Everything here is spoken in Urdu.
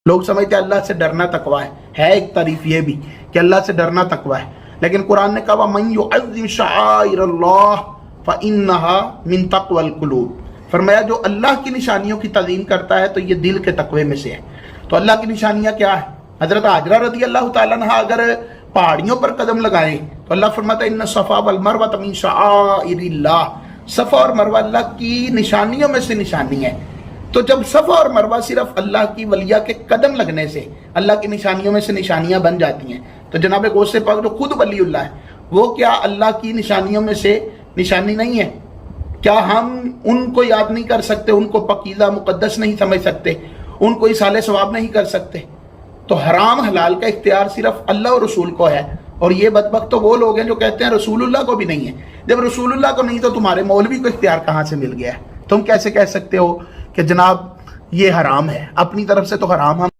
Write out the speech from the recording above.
لوگ سمجھتے ہیں اللہ سے ڈرنا تقوی ہے ایک تعریف یہ بھی کہ اللہ سے ڈرنا تقوی ہے، لیکن قرآن نے کہا من یعظم شعائر اللہ فإنها من تقوی القلوب، فرمایا جو اللہ کی نشانیوں کی تعظیم کرتا ہے تو یہ دل کے تقوی میں سے ہے۔ تو اللہ کی نشانیاں کیا ہے؟ حضرت حاجرہ رضی اللہ تعالیٰ عنہ اگر پہاڑیوں پر قدم لگائیں تو اللہ فرماتا ہے ان الصفا والمروہ من شعائر اللہ، صفا اور مروہ اللہ کی نشانیوں میں سے نشانی ہے۔ تو جب صفا اور مروہ صرف اللہ کی ولیہ کے قدم لگنے سے اللہ کی نشانیوں میں سے نشانیاں بن جاتی ہیں، تو جناب غوث پاک جو خود ولی اللہ ہے وہ کیا اللہ کی نشانیوں میں سے نشانی نہیں ہے؟ کیا ہم ان کو یاد نہیں کر سکتے، ان کو پاکیزہ مقدس نہیں سمجھ سکتے، ان کو اصالہ ثواب نہیں کر سکتے؟ تو حرام حلال کا اختیار صرف اللہ اور رسول کو ہے، اور یہ بدبخت تو وہ لوگ ہیں جو کہتے ہیں رسول اللہ کو بھی نہیں ہے۔ جب رسول اللہ کو نہیں تو تمہارے مولوی کو اختیار کہاں سے مل گیا ہے؟ تم کیسے کہہ سکتے ہو کہ جناب یہ حرام ہے؟ اپنی طرف سے تو حرام ہم